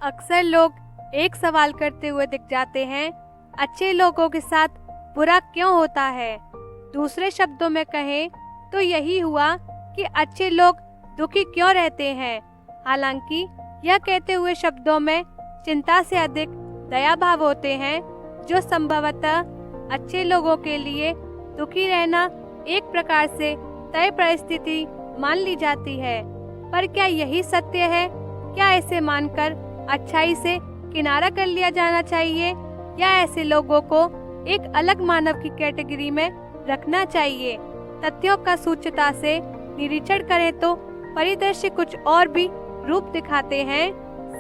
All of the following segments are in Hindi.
अक्सर लोग एक सवाल करते हुए दिख जाते हैं, अच्छे लोगों के साथ बुरा क्यों होता है। दूसरे शब्दों में कहें तो यही हुआ कि अच्छे लोग दुखी क्यों रहते हैं। हालांकि यह कहते हुए शब्दों में चिंता से अधिक दया भाव होते हैं, जो संभवतः अच्छे लोगों के लिए दुखी रहना एक प्रकार से तय परिस्थिति मान ली जाती है। पर क्या यही सत्य है? क्या ऐसे मानकर अच्छाई से किनारा कर लिया जाना चाहिए, या ऐसे लोगों को एक अलग मानव की कैटेगरी में रखना चाहिए? तथ्यों का सूक्ष्मता से निरीक्षण करें तो परिदृश्य कुछ और भी रूप दिखाते हैं।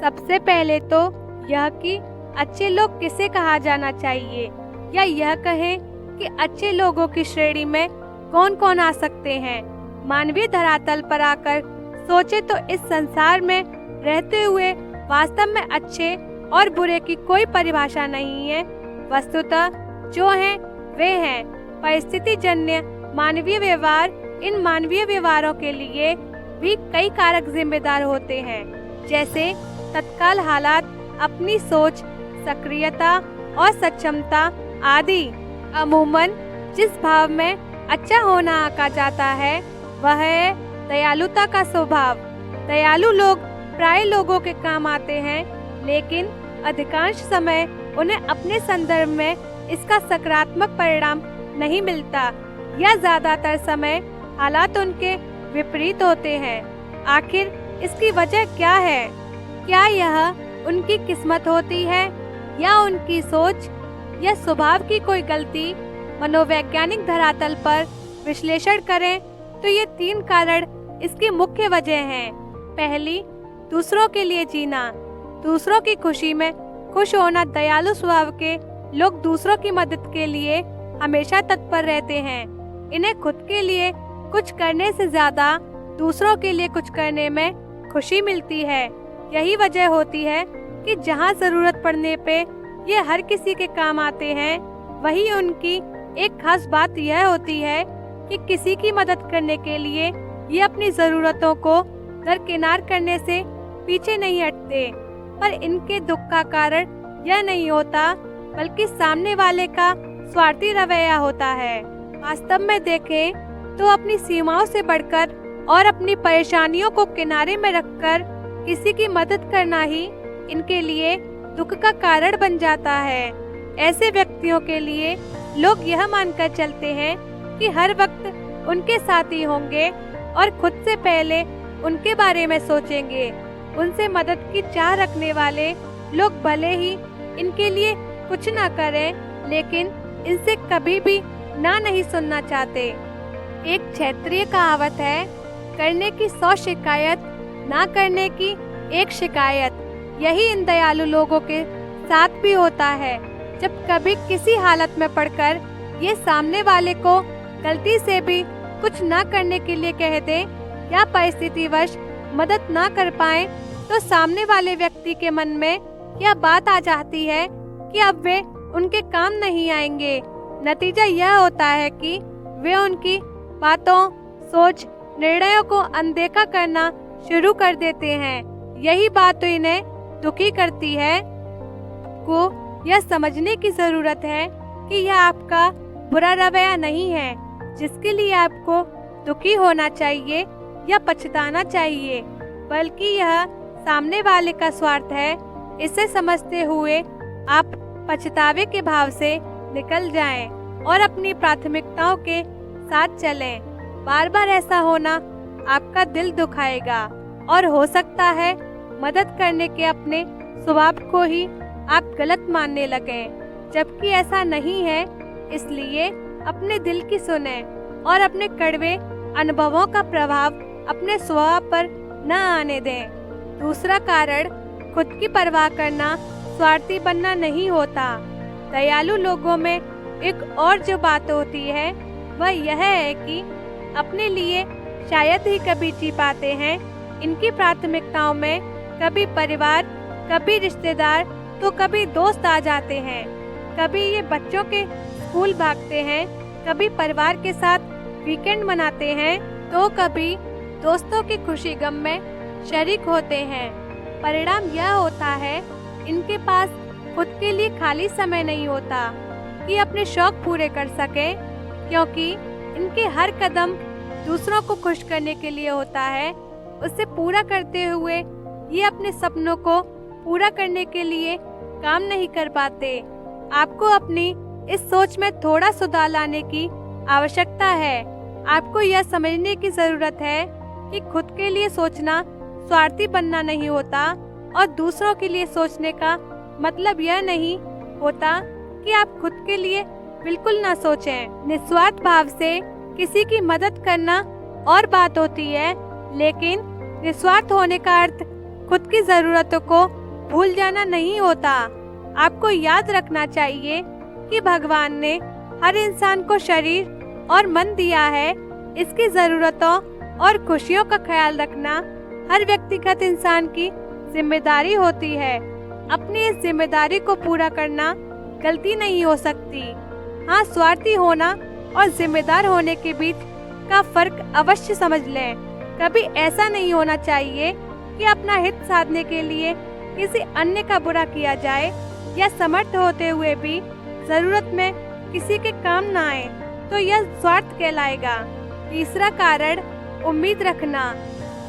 सबसे पहले तो यह कि अच्छे लोग किसे कहा जाना चाहिए, या यह कहें कि अच्छे लोगों की श्रेणी में कौन कौन आ सकते हैं। मानवीय धरातल पर आकर सोचे तो इस संसार में रहते हुए वास्तव में अच्छे और बुरे की कोई परिभाषा नहीं है। वस्तुतः जो हैं वे हैं। परिस्थिति जन्य मानवीय व्यवहार, इन मानवीय व्यवहारों के लिए भी कई कारक जिम्मेदार होते हैं, जैसे तत्काल हालात, अपनी सोच, सक्रियता और सक्षमता आदि। अमूमन जिस भाव में अच्छा होना आंका जाता है वह है दयालुता का स्वभाव। दयालु लोग प्राय लोगों के काम आते हैं, लेकिन अधिकांश समय उन्हें अपने संदर्भ में इसका सकारात्मक परिणाम नहीं मिलता, या ज्यादातर समय हालात उनके विपरीत होते हैं। आखिर इसकी वजह क्या है? क्या यह उनकी किस्मत होती है, या उनकी सोच या स्वभाव की कोई गलती? मनोवैज्ञानिक धरातल पर विश्लेषण करें तो ये 3 कारण इसकी मुख्य वजह हैं। पहली, दूसरों के लिए जीना। दूसरों की खुशी में खुश होना। दयालु स्वभाव के लोग दूसरों की मदद के लिए हमेशा तत्पर रहते हैं। इन्हें खुद के लिए कुछ करने से ज्यादा दूसरों के लिए कुछ करने में खुशी मिलती है। यही वजह होती है कि जहां जरूरत पड़ने पे ये हर किसी के काम आते हैं, वही उनकी एक खास बात यह होती है कि किसी की मदद करने के लिए ये अपनी जरूरतों को दरकिनार करने से पीछे नहीं हटते। पर इनके दुख का कारण यह नहीं होता, बल्कि सामने वाले का स्वार्थी रवैया होता है। वास्तव में देखें तो अपनी सीमाओं से बढ़कर और अपनी परेशानियों को किनारे में रखकर किसी की मदद करना ही इनके लिए दुख का कारण बन जाता है। ऐसे व्यक्तियों के लिए लोग यह मानकर चलते हैं कि हर वक्त उनके साथी होंगे और खुद से पहले उनके बारे में सोचेंगे। उनसे मदद की चाह रखने वाले लोग भले ही इनके लिए कुछ ना करें, लेकिन इनसे कभी भी ना नहीं सुनना चाहते। एक क्षेत्रीय कहावत है, करने की 100 शिकायत, ना करने की 1 शिकायत। यही इन दयालु लोगों के साथ भी होता है। जब कभी किसी हालत में पड़कर ये सामने वाले को गलती से भी कुछ ना करने के लिए कह दे, या परिस्थितिवश मदद ना कर पाए, तो सामने वाले व्यक्ति के मन में यह बात आ जाती है कि अब वे उनके काम नहीं आएंगे। नतीजा यह होता है कि वे उनकी बातों, सोच, निर्णयों को अनदेखा करना शुरू कर देते हैं। यही बात तो इन्हें दुखी करती है। आपको यह समझने की जरूरत है कि यह आपका बुरा रवैया नहीं है जिसके लिए आपको दुखी होना चाहिए या पछताना चाहिए, बल्कि यह सामने वाले का स्वार्थ है। इसे समझते हुए आप पछतावे के भाव से निकल जाएं और अपनी प्राथमिकताओं के साथ चलें। बार बार ऐसा होना आपका दिल दुखाएगा और हो सकता है मदद करने के अपने स्वभाव को ही आप गलत मानने लगें, जबकि ऐसा नहीं है। इसलिए अपने दिल की सुने और अपने कड़वे अनुभवों का प्रभाव अपने स्वभाव पर न आने दें। दूसरा कारण, खुद की परवाह करना स्वार्थी बनना नहीं होता। दयालु लोगों में एक और जो बात होती है वह यह है कि अपने लिए शायद ही कभी जी पाते हैं। इनकी प्राथमिकताओं में कभी परिवार, कभी रिश्तेदार, तो कभी दोस्त आ जाते हैं। कभी ये बच्चों के स्कूल भागते हैं, कभी परिवार के साथ वीकेंड मनाते हैं, तो कभी दोस्तों की खुशी गम में शरीक होते हैं। परिणाम यह होता है इनके पास खुद के लिए खाली समय नहीं होता कि अपने शौक पूरे कर सके, क्योंकि इनके हर कदम दूसरों को खुश करने के लिए होता है। उसे पूरा करते हुए ये अपने सपनों को पूरा करने के लिए काम नहीं कर पाते। आपको अपनी इस सोच में थोड़ा सुधार लाने की आवश्यकता है। आपको यह समझने की ज़रूरत है कि खुद के लिए सोचना स्वार्थी बनना नहीं होता और दूसरों के लिए सोचने का मतलब यह नहीं होता कि आप खुद के लिए बिल्कुल ना सोचें। निस्वार्थ भाव से किसी की मदद करना और बात होती है, लेकिन निस्वार्थ होने का अर्थ खुद की ज़रूरतों को भूल जाना नहीं होता। आपको याद रखना चाहिए कि भगवान ने हर इंसान को शरीर और मन दिया है। इसकी ज़रूरतों और खुशियों का ख्याल रखना हर व्यक्तिगत इंसान की जिम्मेदारी होती है। अपनी इस जिम्मेदारी को पूरा करना गलती नहीं हो सकती। हाँ, स्वार्थी होना और जिम्मेदार होने के बीच का फर्क अवश्य समझ लें। कभी ऐसा नहीं होना चाहिए कि अपना हित साधने के लिए किसी अन्य का बुरा किया जाए या समर्थ होते हुए भी जरूरत में किसी के काम ना आए तो यह स्वार्थ कहलाएगा। तीसरा कारण, उम्मीद रखना।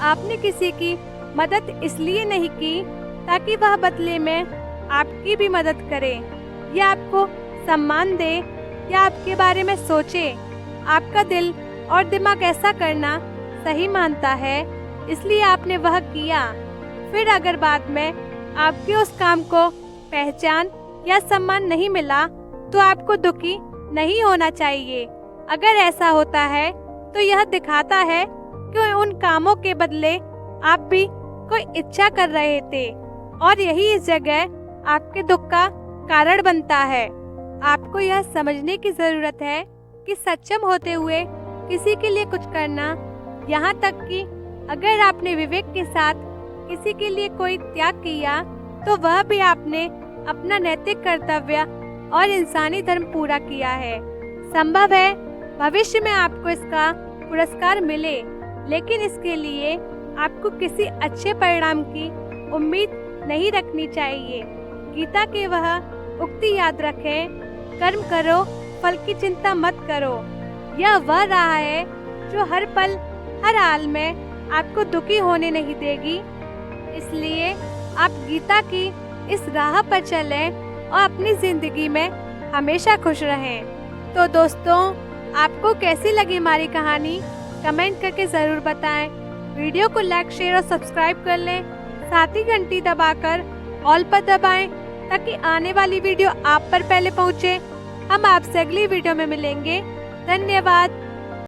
आपने किसी की मदद इसलिए नहीं की ताकि वह बदले में आपकी भी मदद करे या आपको सम्मान दे या आपके बारे में सोचे। आपका दिल और दिमाग ऐसा करना सही मानता है, इसलिए आपने वह किया। फिर अगर बाद में आपके उस काम को पहचान या सम्मान नहीं मिला तो आपको दुखी नहीं होना चाहिए। अगर ऐसा होता है तो यह दिखाता है कि उन कामों के बदले आप भी कोई इच्छा कर रहे थे और यही इस जगह आपके दुख का कारण बनता है। आपको यह समझने की जरूरत है कि सक्षम होते हुए किसी के लिए कुछ करना, यहाँ तक कि अगर आपने विवेक के साथ किसी के लिए कोई त्याग किया तो वह भी आपने अपना नैतिक कर्तव्य और इंसानी धर्म पूरा किया है। संभव है भविष्य में आपको इसका पुरस्कार मिले, लेकिन इसके लिए आपको किसी अच्छे परिणाम की उम्मीद नहीं रखनी चाहिए। गीता की वह उक्ति याद रखें, कर्म करो, फल की चिंता मत करो। यह वह राह है जो हर पल हर हाल में आपको दुखी होने नहीं देगी। इसलिए आप गीता की इस राह पर चलें और अपनी जिंदगी में हमेशा खुश रहें। तो दोस्तों, आपको कैसी लगी हमारी कहानी कमेंट करके ज़रूर बताएं। वीडियो को लाइक, शेयर और सब्सक्राइब कर लें। साथ ही घंटी दबाकर ऑल पर दबाएं ताकि आने वाली वीडियो आप पर पहुंचे। हम आपसे अगली वीडियो में मिलेंगे। धन्यवाद।